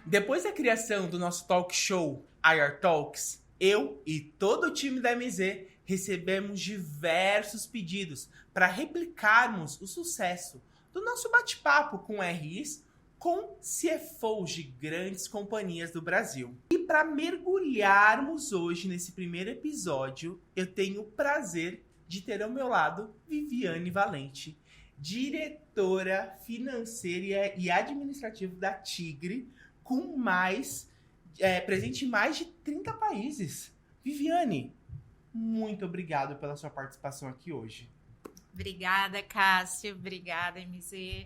Depois da criação do nosso talk show IR Talks, eu e todo o time da MZ recebemos diversos pedidos para replicarmos o sucesso do nosso bate-papo com RIs com CFOs de grandes companhias do Brasil. E para mergulharmos hoje nesse primeiro episódio, eu tenho o prazer de ter ao meu lado Viviane Valente, diretora financeira e administrativa da Tigre, com presente em mais de 30 países. Viviane, muito obrigado pela sua participação aqui hoje. Obrigada, Cássio. Obrigada, MZ.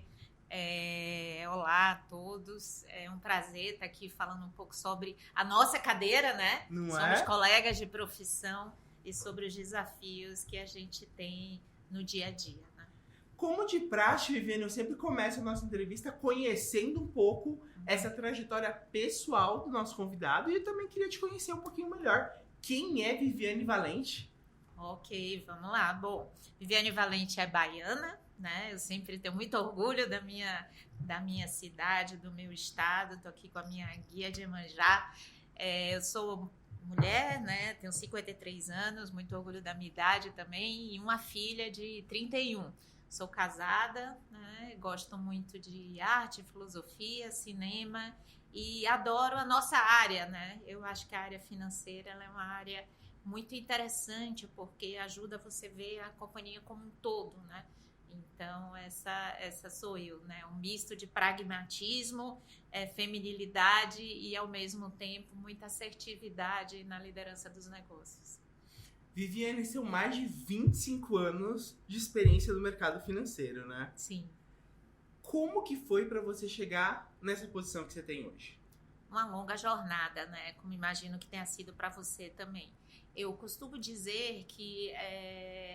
Olá a todos. É um prazer estar aqui falando um pouco sobre a nossa cadeira, né? Somos colegas de profissão e sobre os desafios que a gente tem no dia a dia. Como de praxe, Viviane, eu sempre começo a nossa entrevista conhecendo um pouco essa trajetória pessoal do nosso convidado, e eu também queria te conhecer um pouquinho melhor. Quem é Viviane Valente? Ok, vamos lá. Bom, Viviane Valente é baiana, né? Eu sempre tenho muito orgulho da minha cidade, do meu estado. Estou aqui com a minha guia de Iemanjá. Eu sou mulher, né? Tenho 53 anos, muito orgulho da minha idade também, e uma filha de 31. Sou casada, né? Gosto muito de arte, filosofia, cinema e adoro a nossa área, né? Eu acho que a área financeira ela é uma área muito interessante porque ajuda você a ver a companhia como um todo, né? Então, essa sou eu, né? Um misto de pragmatismo, feminilidade e, ao mesmo tempo, muita assertividade na liderança dos negócios. Viviane, são mais de 25 anos de experiência no mercado financeiro, né? Sim. Como que foi para você chegar nessa posição que você tem hoje? Uma longa jornada, né? Como imagino que tenha sido para você também. Eu costumo dizer que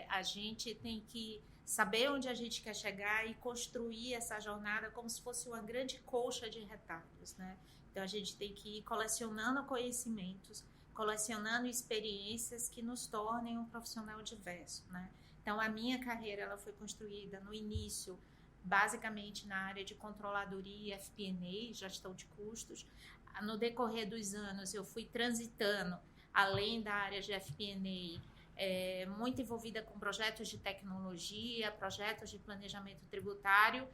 a gente tem que saber onde a gente quer chegar e construir essa jornada como se fosse uma grande colcha de retalhos, né? Então, a gente tem que ir colecionando conhecimentos, colecionando experiências que nos tornem um profissional diverso, né? Então, a minha carreira ela foi construída no início, basicamente na área de controladoria, FP&A, gestão de custos. No decorrer dos anos, eu fui transitando, além da área de FP&A, muito envolvida com projetos de tecnologia, projetos de planejamento tributário,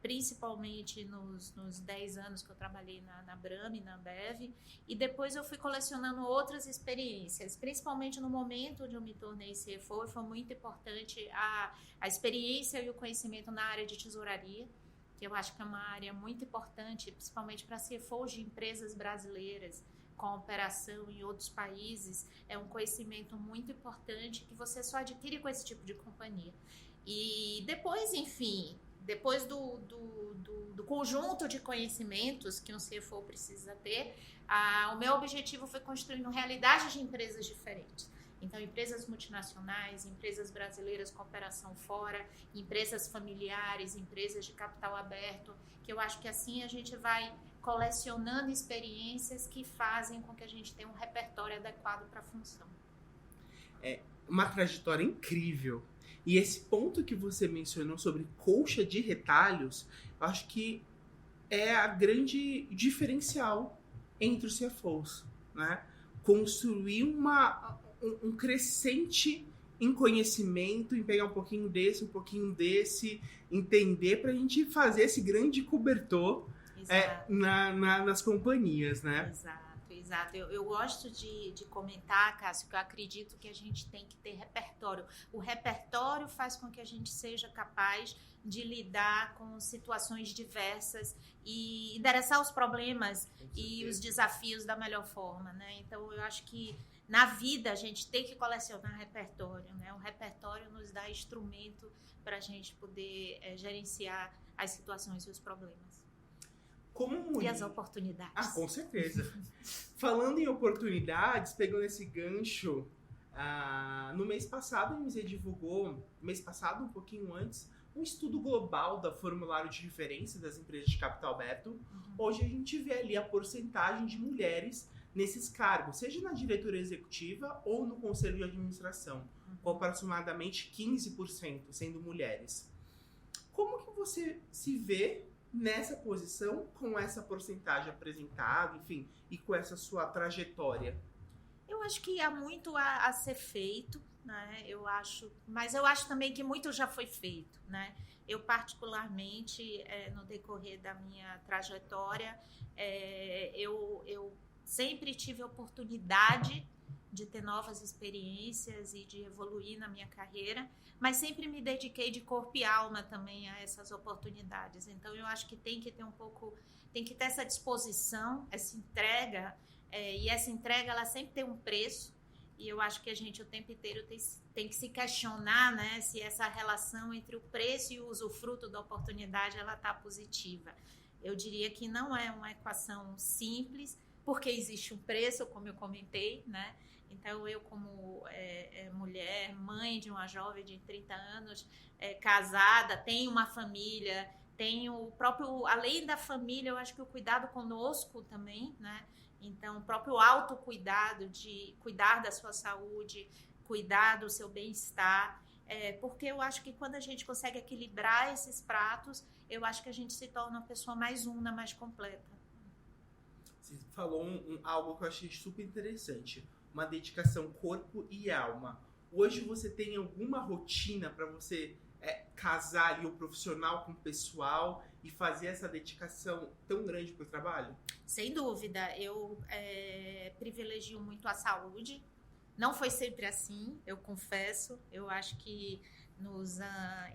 principalmente nos 10 anos que eu trabalhei na Brahma e na Ambev, e depois eu fui colecionando outras experiências, principalmente no momento onde eu me tornei CFO, foi muito importante a experiência e o conhecimento na área de tesouraria, que eu acho que é uma área muito importante, principalmente para CFOs de empresas brasileiras, com operação em outros países, é um conhecimento muito importante que você só adquire com esse tipo de companhia. E depois, enfim, depois do conjunto de conhecimentos que um CFO precisa ter, o meu objetivo foi construindo realidades de empresas diferentes. Então, empresas multinacionais, empresas brasileiras com operação fora, empresas familiares, empresas de capital aberto, que eu acho que assim a gente vai colecionando experiências que fazem com que a gente tenha um repertório adequado para a função. É uma trajetória incrível. E esse ponto que você mencionou sobre colcha de retalhos, eu acho que é a grande diferencial entre os CFOs, né? Construir um crescente em conhecimento, em pegar um pouquinho desse, entender para a gente fazer esse grande cobertor nas companhias, né? Exato. Eu gosto de comentar, Cássio, que eu acredito que a gente tem que ter repertório. O repertório faz com que a gente seja capaz de lidar com situações diversas e endereçar os problemas e os desafios da melhor forma, né? Então, eu acho que na vida a gente tem que colecionar repertório, né? O repertório nos dá instrumento para a gente poder gerenciar as situações e os problemas. E as oportunidades. Com certeza. Falando em oportunidades, pegando esse gancho, no mês passado a MZ divulgou, um pouquinho antes, um estudo global da formulário de referência das empresas de capital aberto. Hoje a gente vê ali a porcentagem de mulheres nesses cargos, seja na diretoria executiva ou no conselho de administração, com aproximadamente 15% sendo mulheres. Como que você se vê nessa posição, com essa porcentagem apresentada, enfim, e com essa sua trajetória? Eu acho que há muito a ser feito, né? Mas eu acho também que muito já foi feito, né? Eu particularmente, no decorrer da minha trajetória, eu sempre tive a oportunidade de ter novas experiências e de evoluir na minha carreira, mas sempre me dediquei de corpo e alma também a essas oportunidades. Então eu acho que tem que ter tem que ter essa disposição, essa entrega, e essa entrega ela sempre tem um preço. E eu acho que a gente o tempo inteiro tem que se questionar, né, se essa relação entre o preço e o usufruto da oportunidade ela está positiva. Eu diria que não é uma equação simples, porque existe um preço, como eu comentei, né? Então, eu como mulher, mãe de uma jovem de 30 anos, casada, tenho uma família, tenho o próprio, além da família, eu acho que o cuidado conosco também, né? Então, o próprio autocuidado de cuidar da sua saúde, cuidar do seu bem-estar, porque eu acho que quando a gente consegue equilibrar esses pratos, eu acho que a gente se torna uma pessoa mais una, mais completa. Você falou algo que eu achei super interessante, uma dedicação corpo e alma. Hoje você tem alguma rotina para você casar ali o profissional com o pessoal e fazer essa dedicação tão grande para o trabalho? Sem dúvida, eu privilegio muito a saúde. Não foi sempre assim, eu confesso. Eu acho que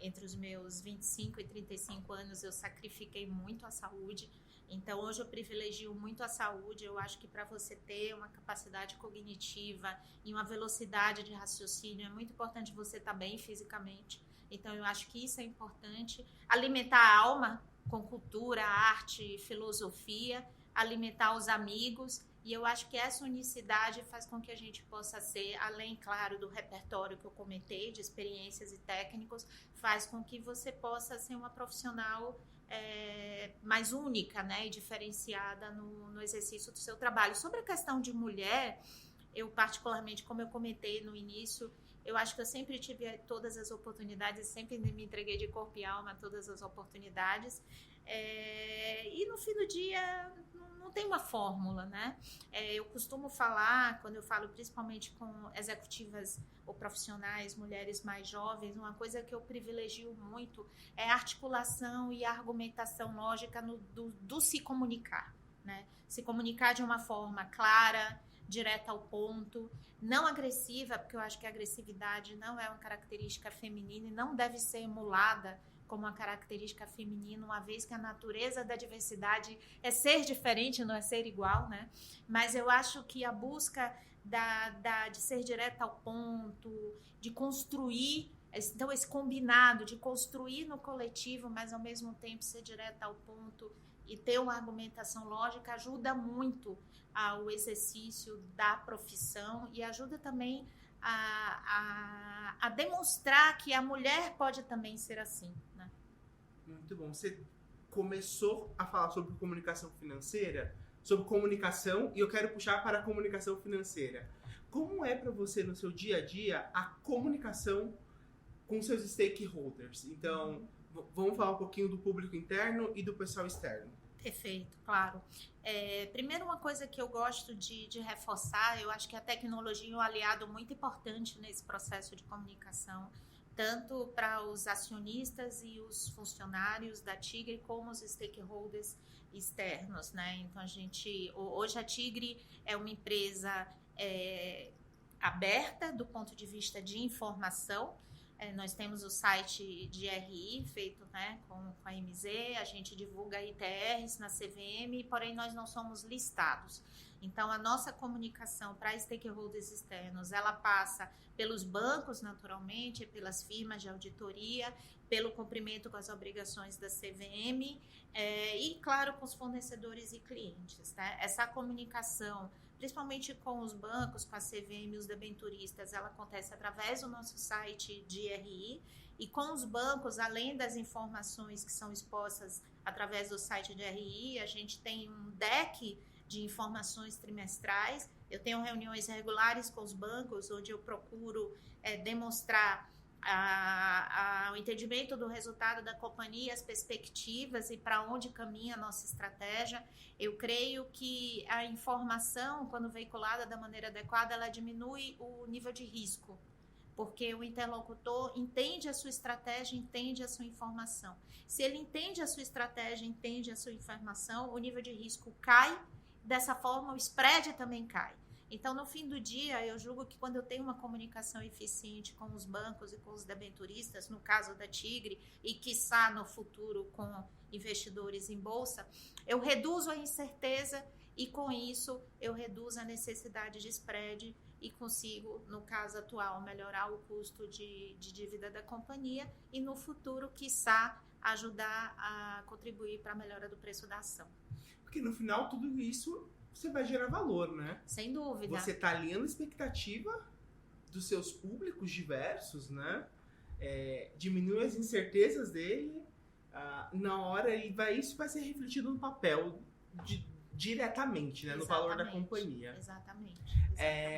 entre os meus 25 e 35 anos eu sacrifiquei muito a saúde. Então, hoje eu privilegio muito a saúde. Eu acho que para você ter uma capacidade cognitiva e uma velocidade de raciocínio, é muito importante você estar bem fisicamente. Então, eu acho que isso é importante. Alimentar a alma com cultura, arte, filosofia, alimentar os amigos. E eu acho que essa unicidade faz com que a gente possa ser, além, claro, do repertório que eu comentei, de experiências e técnicos, faz com que você possa ser uma profissional mais única, né, e diferenciada no exercício do seu trabalho. Sobre a questão de mulher, eu particularmente, como eu comentei no início, eu acho que eu sempre tive todas as oportunidades, sempre me entreguei de corpo e alma a todas as oportunidades. E no fim do dia não tem uma fórmula, né? Eu costumo falar, quando eu falo principalmente com executivas ou profissionais, mulheres mais jovens, uma coisa que eu privilegio muito é a articulação e a argumentação lógica do se comunicar, né? Se comunicar de uma forma clara, direta ao ponto, não agressiva, porque eu acho que a agressividade não é uma característica feminina e não deve ser emulada como uma característica feminina, uma vez que a natureza da diversidade é ser diferente, não é ser igual, né? Mas eu acho que a busca de ser direta ao ponto, de construir, então esse combinado de construir no coletivo, mas ao mesmo tempo ser direta ao ponto e ter uma argumentação lógica ajuda muito ao exercício da profissão e ajuda também a demonstrar que a mulher pode também ser assim, né? Muito bom. Você começou a falar sobre comunicação financeira, sobre comunicação, e eu quero puxar para a comunicação financeira. Como é para você, no seu dia a dia, a comunicação com seus stakeholders? Então, vamos falar um pouquinho do público interno e do pessoal externo. Perfeito, claro. Primeiro, uma coisa que eu gosto de reforçar, eu acho que a tecnologia é um aliado muito importante nesse processo de comunicação, tanto para os acionistas e os funcionários da Tigre, como os stakeholders externos, né? Então, hoje a Tigre é uma empresa aberta do ponto de vista de informação. Nós temos o site de RI feito, né, com a MZ, a gente divulga ITRs na CVM, porém nós não somos listados. Então, a nossa comunicação para stakeholders externos, ela passa pelos bancos, naturalmente, pelas firmas de auditoria, pelo cumprimento com as obrigações da CVM e, claro, com os fornecedores e clientes, né? Essa comunicação, principalmente com os bancos, com a CVM e os debenturistas, ela acontece através do nosso site de RI. E com os bancos, além das informações que são expostas através do site de RI, a gente tem um deck de informações trimestrais. Eu tenho reuniões regulares com os bancos, onde eu procuro demonstrar o entendimento do resultado da companhia, as perspectivas e para onde caminha a nossa estratégia. Eu creio que a informação, quando veiculada da maneira adequada, ela diminui o nível de risco, porque o interlocutor entende a sua estratégia, entende a sua informação. Se ele entende a sua estratégia, entende a sua informação, o nível de risco cai, dessa forma o spread também cai. Então, no fim do dia, eu julgo que quando eu tenho uma comunicação eficiente com os bancos e com os debenturistas, no caso da Tigre, e quiçá no futuro com investidores em bolsa, eu reduzo a incerteza e, com isso, eu reduzo a necessidade de spread e consigo, no caso atual, melhorar o custo de dívida da companhia e, no futuro, quiçá, ajudar a contribuir para a melhora do preço da ação. Porque, no final, tudo isso você vai gerar valor, né? Sem dúvida. Você está alinhando a expectativa dos seus públicos diversos, né? Diminui as incertezas dele. Na hora, isso vai ser refletido no papel diretamente, né? No valor da companhia. Exatamente.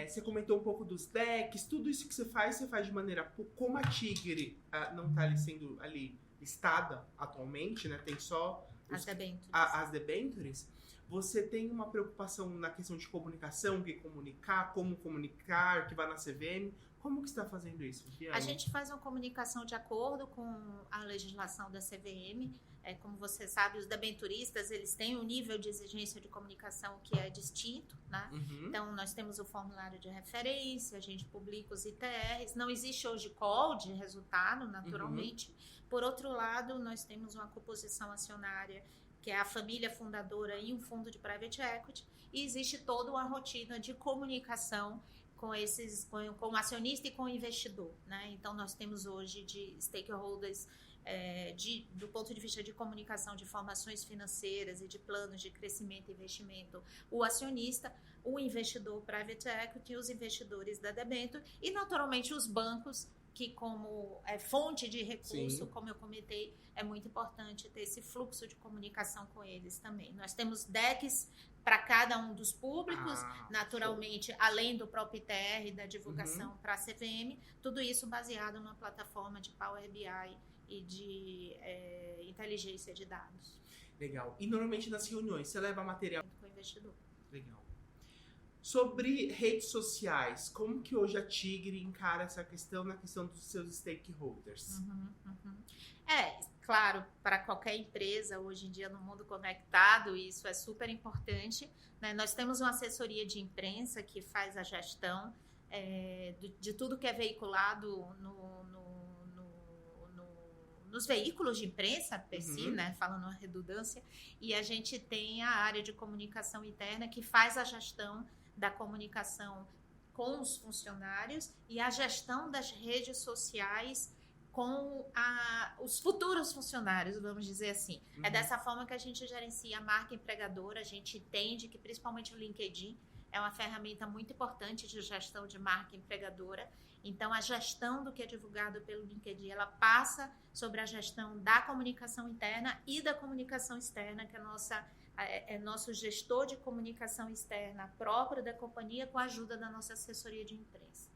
Você comentou um pouco dos decks, tudo isso que você faz de maneira... Como a Tigre não está ali sendo listada atualmente, né? Tem só as debêntures. Você tem uma preocupação na questão de comunicação, como comunicar, que vai na CVM. Como que você está fazendo isso, Viviane? A gente faz uma comunicação de acordo com a legislação da CVM. Como você sabe, os debenturistas, eles têm um nível de exigência de comunicação que é distinto, né? Uhum. Então, nós temos o formulário de referência, a gente publica os ITRs. Não existe hoje call de resultado, naturalmente. Uhum. Por outro lado, nós temos uma composição acionária, que é a família fundadora e um fundo de private equity, e existe toda uma rotina de comunicação com o acionista e com o investidor, né? Então, nós temos hoje de stakeholders, do ponto de vista de comunicação de informações financeiras e de planos de crescimento e investimento, o acionista, o investidor private equity, os investidores da debênture e, naturalmente, os bancos, que como fonte de recurso, como eu comentei, é muito importante ter esse fluxo de comunicação com eles também. Nós temos decks para cada um dos públicos, naturalmente, além do próprio ITR, da divulgação para a CVM, tudo isso baseado numa plataforma de Power BI e de inteligência de dados. Legal. E normalmente nas reuniões, você leva material com o investidor. Legal. Sobre redes sociais, como que hoje a Tigre encara essa questão na questão dos seus stakeholders? Claro, para qualquer empresa, hoje em dia no mundo conectado, isso é super importante, né? Nós temos uma assessoria de imprensa que faz a gestão de tudo que é veiculado nos veículos de imprensa, per si, né? Falando uma redundância, e a gente tem a área de comunicação interna que faz a gestão da comunicação com os funcionários e a gestão das redes sociais com os futuros funcionários, vamos dizer assim. É dessa forma que a gente gerencia a marca empregadora. A gente entende que principalmente o LinkedIn é uma ferramenta muito importante de gestão de marca empregadora. Então, a gestão do que é divulgado pelo LinkedIn, ela passa sobre a gestão da comunicação interna e da comunicação externa, que é nosso gestor de comunicação externa próprio da companhia, com a ajuda da nossa assessoria de imprensa.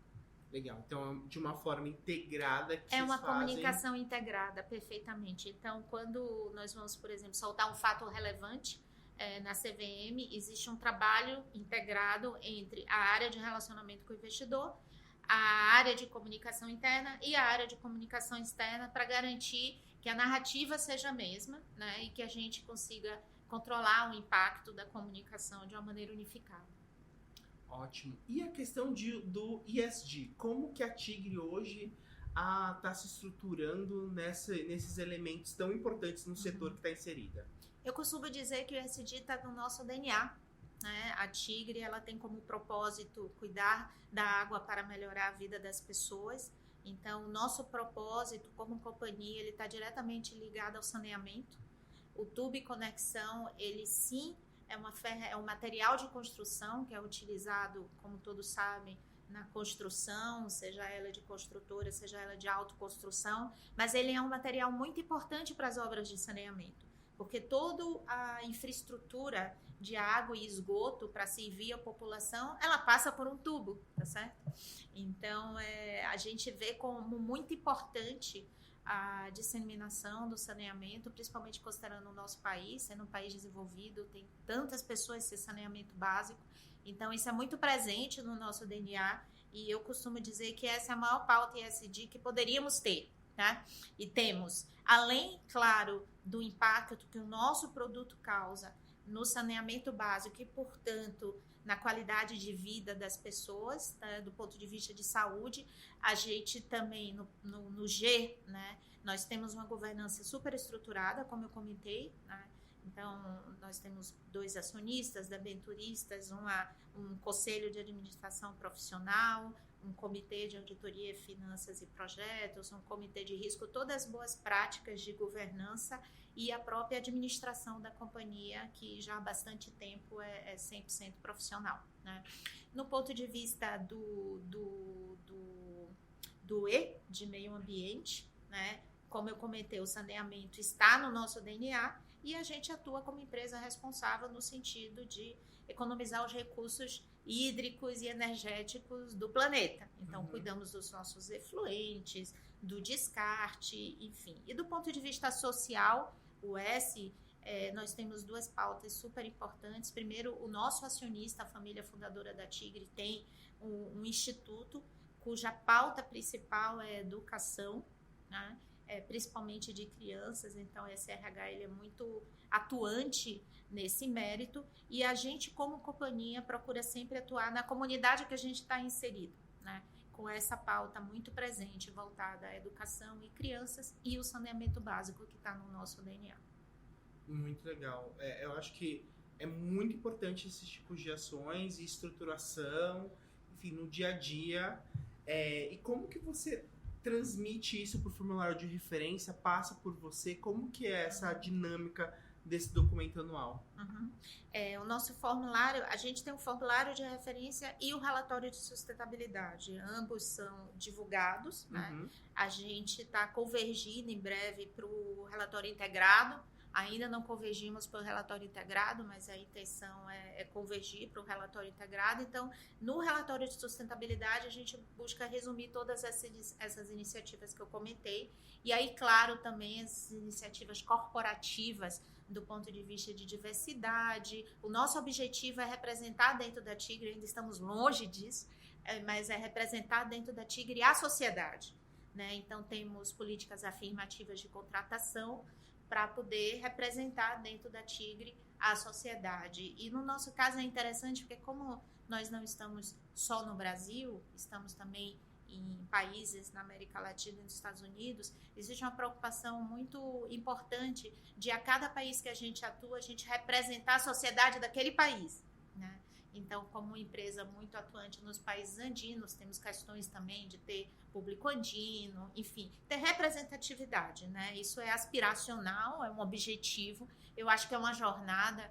Legal. Então, de uma forma integrada que é uma comunicação integrada, perfeitamente. Então, quando nós vamos, por exemplo, soltar um fato relevante na CVM, existe um trabalho integrado entre a área de relacionamento com o investidor, a área de comunicação interna e a área de comunicação externa, para garantir que a narrativa seja a mesma, né, e que a gente consiga controlar o impacto da comunicação de uma maneira unificada. Ótimo. E a questão do ESG? Como que a Tigre hoje está se estruturando nesses elementos tão importantes no setor que está inserida? Eu costumo dizer que o ESG está no nosso DNA. Né? A Tigre, ela tem como propósito cuidar da água para melhorar a vida das pessoas. Então, o nosso propósito como companhia, ele está diretamente ligado ao saneamento. O Tube Conexão, ele sim é um material de construção que é utilizado, como todos sabem, na construção, seja ela de construtora, seja ela de autoconstrução, mas ele é um material muito importante para as obras de saneamento, porque toda a infraestrutura de água e esgoto para servir a população, ela passa por um tubo, tá certo? Então, a gente vê como muito importante a disseminação do saneamento, principalmente considerando o nosso país, sendo um país desenvolvido, tem tantas pessoas sem saneamento básico. Então, isso é muito presente no nosso DNA e eu costumo dizer que essa é a maior pauta ESG que poderíamos ter, tá? E temos, além, claro, do impacto que o nosso produto causa no saneamento básico e, portanto, na qualidade de vida das pessoas, tá? Do ponto de vista de saúde, a gente também, no G, né, nós temos uma governança super estruturada, como eu comentei, né? Então, nós temos 2 acionistas, debenturistas, um conselho de administração profissional, um comitê de auditoria, finanças e projetos, um comitê de risco, todas as boas práticas de governança e a própria administração da companhia, que já há bastante tempo é 100% profissional, né? No ponto de vista do E, de meio ambiente, né? Como eu comentei, o saneamento está no nosso DNA e a gente atua como empresa responsável no sentido de economizar os recursos hídricos e energéticos do planeta. Então, cuidamos dos nossos efluentes, do descarte, enfim. E do ponto de vista social, o S, nós temos 2 pautas super importantes. Primeiro, o nosso acionista, a família fundadora da Tigre, tem um instituto cuja pauta principal é educação, né? Principalmente de crianças. Então, esse RH ele é muito atuante nesse mérito e a gente, como companhia, procura sempre atuar na comunidade que a gente está inserido, né? Com essa pauta muito presente, voltada à educação e crianças e o saneamento básico que está no nosso DNA. Muito legal. Eu acho que é muito importante esses tipos de ações e estruturação, enfim, no dia a dia. E como que você transmite isso para o formulário de referência, passa por você? Como que é essa dinâmica desse documento anual? O nosso formulário, a gente tem um formulário de referência e o relatório de sustentabilidade. Ambos são divulgados, né? A gente está convergindo em breve para o relatório integrado. Ainda não convergimos para o relatório integrado, mas a intenção é convergir para o relatório integrado. Então, no relatório de sustentabilidade, a gente busca resumir todas essas iniciativas que eu comentei. E aí, claro, também as iniciativas corporativas do ponto de vista de diversidade. O nosso objetivo é representar dentro da Tigre, ainda estamos longe disso, mas é representar dentro da Tigre a sociedade, né? Então, temos políticas afirmativas de contratação para poder representar dentro da Tigre a sociedade. E no nosso caso é interessante porque como nós não estamos só no Brasil, estamos também em países na América Latina e nos Estados Unidos, existe uma preocupação muito importante de a cada país que a gente atua, a gente representar a sociedade daquele país, né? Então, como empresa muito atuante nos países andinos, temos questões também de ter público andino, enfim, ter representatividade, né? Isso é aspiracional, é um objetivo. Eu acho que é uma jornada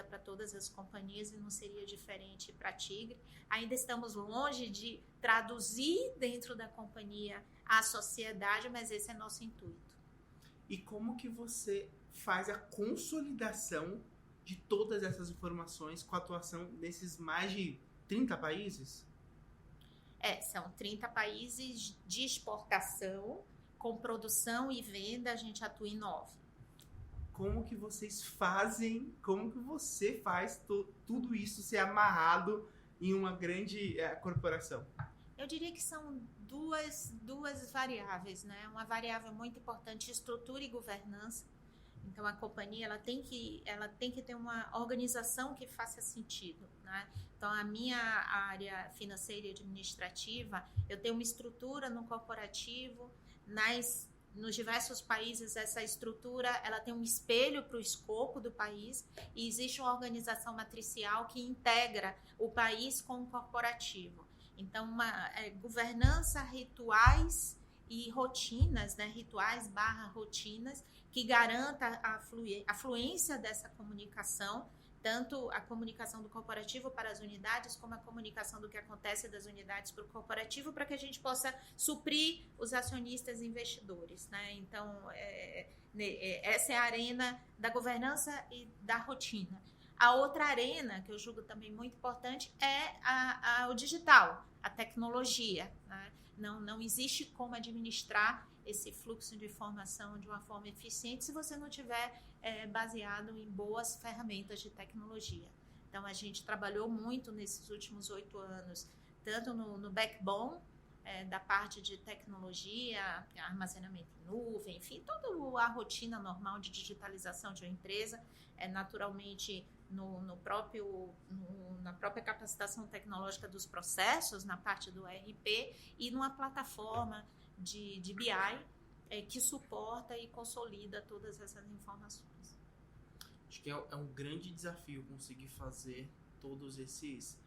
para todas as companhias e não seria diferente para a Tigre. Ainda estamos longe de traduzir dentro da companhia a sociedade, mas esse é nosso intuito. E como que você faz a consolidação de todas essas informações com a atuação nesses mais de 30 países? São 30 países de exportação, com produção e venda, a gente atua em 9. Como que vocês fazem, como que você faz tudo isso ser amarrado em uma grande corporação? Eu diria que são duas variáveis, né? Uma variável muito importante, estrutura e governança. Então, a companhia ela tem que ter uma organização que faça sentido, né? Então, a minha área financeira e administrativa, eu tenho uma estrutura no corporativo, nos diversos países, essa estrutura ela tem um espelho para o escopo do país e existe uma organização matricial que integra o país com o corporativo. Então, governança, rituais e rotinas, né? Rituais/rotinas, que garanta a fluência dessa comunicação, tanto a comunicação do corporativo para as unidades, como a comunicação do que acontece das unidades para o corporativo, para que a gente possa suprir os acionistas e investidores, né? Então, essa é a arena da governança e da rotina. A outra arena, que eu julgo também muito importante, é o digital, a tecnologia, né? Não existe como administrar esse fluxo de informação de uma forma eficiente se você não tiver baseado em boas ferramentas de tecnologia. Então, a gente trabalhou muito nesses últimos 8 anos, tanto no backbone, da parte de tecnologia, armazenamento em nuvem, enfim, toda a rotina normal de digitalização de uma empresa, naturalmente na própria capacitação tecnológica dos processos, na parte do ERP e numa plataforma de BI que suporta e consolida todas essas informações. Acho que é um grande desafio conseguir fazer todos essas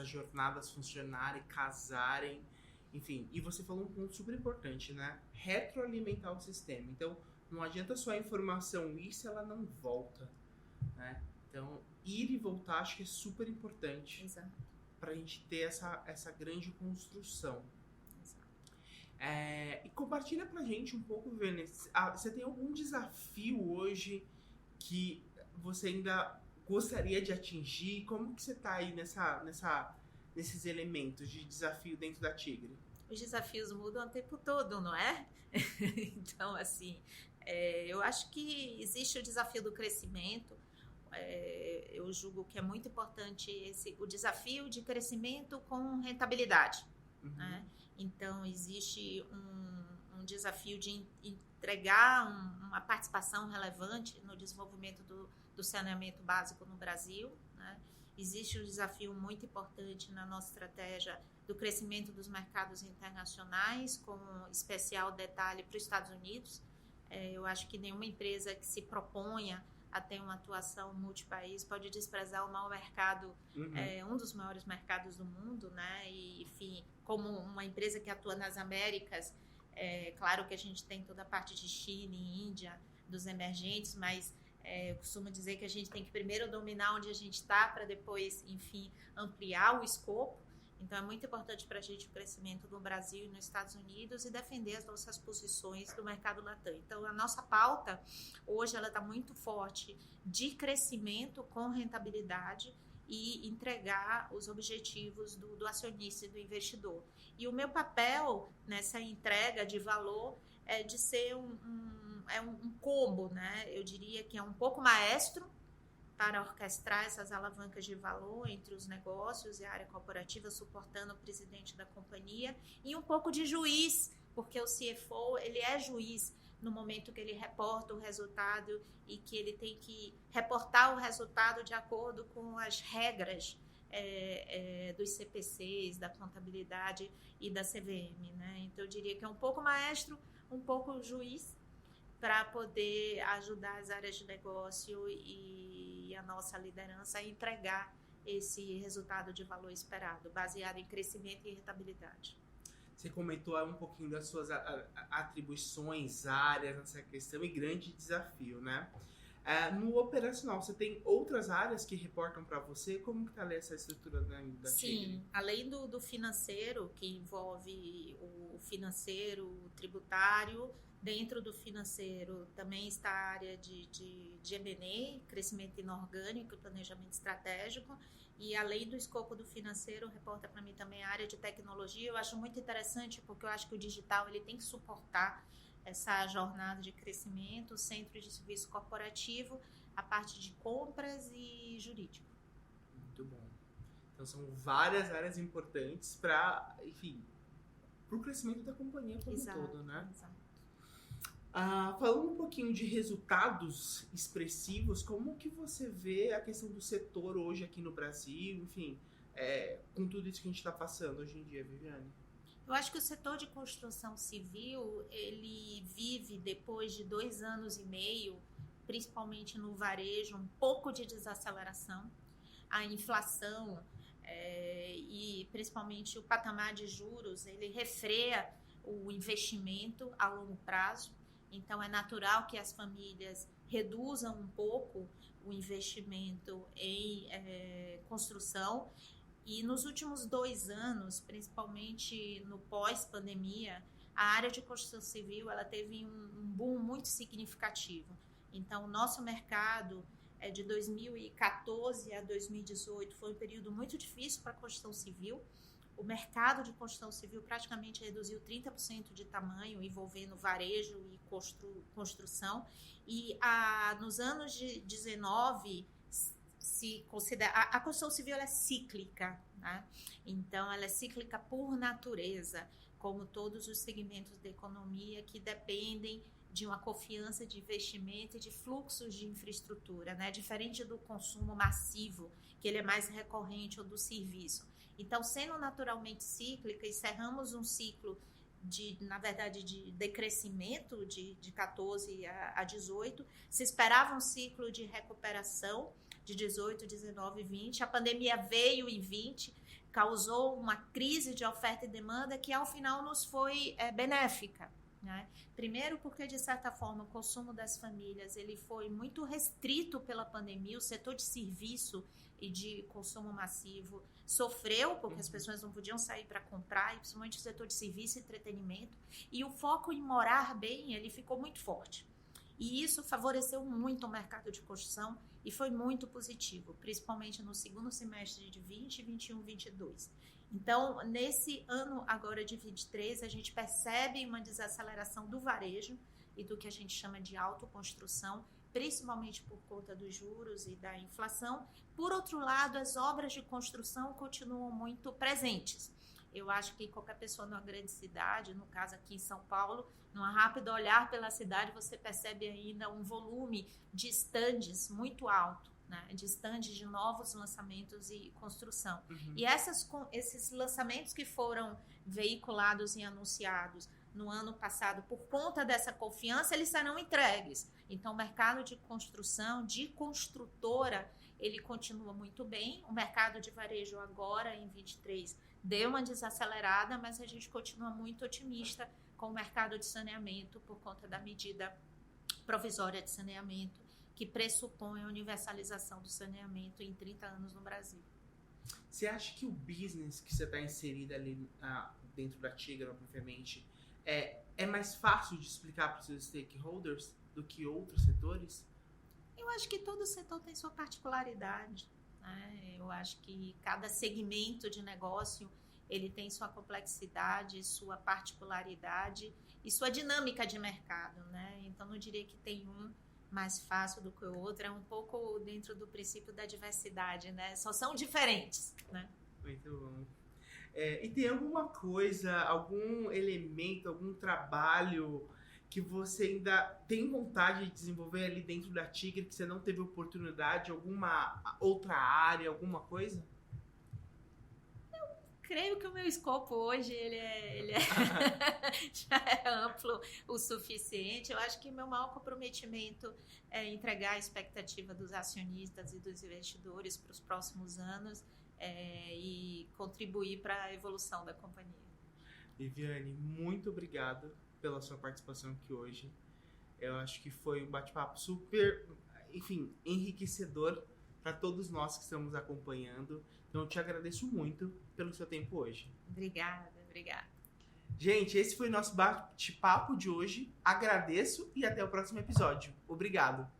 jornadas funcionarem, casarem, enfim. E você falou um ponto super importante, né? Retroalimentar o sistema. Então, não adianta só a informação ir se ela não volta, né? Então, ir e voltar acho que é super importante para a gente ter essa grande construção. E compartilha pra gente um pouco, Viviane, você tem algum desafio hoje que você ainda gostaria de atingir? Como que você tá aí nesses elementos de desafio dentro da Tigre? Os desafios mudam o tempo todo, não é? Então, assim, eu acho que existe o desafio do crescimento. Eu julgo que é muito importante o desafio de crescimento com rentabilidade. Né? Então, existe um desafio de entregar uma participação relevante no desenvolvimento do saneamento básico no Brasil. Né? Existe um desafio muito importante na nossa estratégia do crescimento dos mercados internacionais, com especial detalhe para os Estados Unidos. Eu acho que nenhuma empresa que se proponha a ter uma atuação multipaís pode desprezar o maior mercado, um dos maiores mercados do mundo, né? E, enfim, como uma empresa que atua nas Américas, claro que a gente tem toda a parte de China e Índia, dos emergentes, mas eu costumo dizer que a gente tem que primeiro dominar onde a gente está para depois, enfim, ampliar o escopo. Então, é muito importante para a gente o crescimento no Brasil e nos Estados Unidos e defender as nossas posições do mercado latam. Então, a nossa pauta, hoje, ela está muito forte de crescimento com rentabilidade e entregar os objetivos do acionista e do investidor. E o meu papel nessa entrega de valor é de ser um combo, né? Eu diria que é um pouco maestro, para orquestrar essas alavancas de valor entre os negócios e a área corporativa, suportando o presidente da companhia, e um pouco de juiz, porque o CFO, ele é juiz no momento que ele reporta o resultado e que ele tem que reportar o resultado de acordo com as regras dos CPCs, da contabilidade e da CVM, né? Então, eu diria que é um pouco maestro, um pouco juiz, para poder ajudar as áreas de negócio e a nossa liderança a entregar esse resultado de valor esperado, baseado em crescimento e rentabilidade. Você comentou um pouquinho das suas atribuições, áreas nessa questão e grande desafio, né? No operacional, você tem outras áreas que reportam para você? Como que está essa estrutura da Tigre? Sim, além do financeiro, que envolve o financeiro, o tributário. Dentro do financeiro também está a área de M&A, crescimento inorgânico, planejamento estratégico. E além do escopo do financeiro, reporta para mim também a área de tecnologia. Eu acho muito interessante porque eu acho que o digital ele tem que suportar essa jornada de crescimento, centro de serviço corporativo, a parte de compras e jurídico. Muito bom. Então são várias áreas importantes para, enfim, para o crescimento da companhia como um todo, né? Exato. Falando um pouquinho de resultados expressivos, como que você vê a questão do setor hoje aqui no Brasil, enfim, com tudo isso que a gente está passando hoje em dia, Viviane? Eu acho que o setor de construção civil, ele vive depois de 2 anos e meio, principalmente no varejo, um pouco de desaceleração. A inflação e principalmente o patamar de juros, ele refreia o investimento a longo prazo. Então, é natural que as famílias reduzam um pouco o investimento em construção. E nos últimos 2 anos, principalmente no pós-pandemia, a área de construção civil ela teve um boom muito significativo. Então, o nosso mercado de 2014 a 2018 foi um período muito difícil para a construção civil. O mercado de construção civil praticamente reduziu 30% de tamanho, envolvendo varejo e construção. E nos anos de 19, se considera a construção civil ela é cíclica, né? Então ela é cíclica por natureza, como todos os segmentos da economia que dependem de uma confiança de investimento e de fluxos de infraestrutura, né? Diferente do consumo massivo, que ele é mais recorrente, ou do serviço. Então, sendo naturalmente cíclica, encerramos um ciclo na verdade, de decrescimento de 14 a 18. Se esperava um ciclo de recuperação de 18, 19 e 20. A pandemia veio em 20, causou uma crise de oferta e demanda que, ao final, nos foi benéfica, né? Primeiro porque, de certa forma, o consumo das famílias ele foi muito restrito pela pandemia. O setor de serviço e de consumo massivo sofreu, porque as pessoas não podiam sair para comprar, e principalmente o setor de serviço e entretenimento. E o foco em morar bem, ele ficou muito forte. E isso favoreceu muito o mercado de construção e foi muito positivo, principalmente no segundo semestre de 20, 21, 22. Então, nesse ano agora de 23, a gente percebe uma desaceleração do varejo e do que a gente chama de autoconstrução, principalmente por conta dos juros e da inflação. Por outro lado, as obras de construção continuam muito presentes. Eu acho que qualquer pessoa numa grande cidade, no caso aqui em São Paulo, num rápido olhar pela cidade, você percebe ainda um volume de estandes muito alto, né? De estandes de novos lançamentos e construção. Uhum. E esses lançamentos que foram veiculados e anunciados no ano passado, por conta dessa confiança, eles serão entregues. Então, o mercado de construção, de construtora, ele continua muito bem. O mercado de varejo agora, em 23, deu uma desacelerada, mas a gente continua muito otimista com o mercado de saneamento por conta da medida provisória de saneamento, que pressupõe a universalização do saneamento em 30 anos no Brasil. Você acha que o business que você está inserida ali dentro da Tigra, obviamente, é mais fácil de explicar para os seus stakeholders do que outros setores? Eu acho que todo setor tem sua particularidade, né? Eu acho que cada segmento de negócio ele tem sua complexidade, sua particularidade e sua dinâmica de mercado, né? Então, não diria que tem um mais fácil do que o outro, é um pouco dentro do princípio da diversidade, né? Só são diferentes, né? Muito bom. E tem alguma coisa, algum elemento, algum trabalho que você ainda tem vontade de desenvolver ali dentro da Tigra, que você não teve oportunidade, alguma outra área, alguma coisa? Eu creio que o meu escopo hoje ele já é amplo o suficiente. Eu acho que meu maior comprometimento é entregar a expectativa dos acionistas e dos investidores para os próximos anos e contribuir para a evolução da companhia. Viviane, muito obrigado pela sua participação aqui hoje. Eu acho que foi um bate-papo super, enfim, enriquecedor para todos nós que estamos acompanhando. Então, eu te agradeço muito pelo seu tempo hoje. Obrigada. Gente, esse foi o nosso bate-papo de hoje. Agradeço e até o próximo episódio. Obrigado.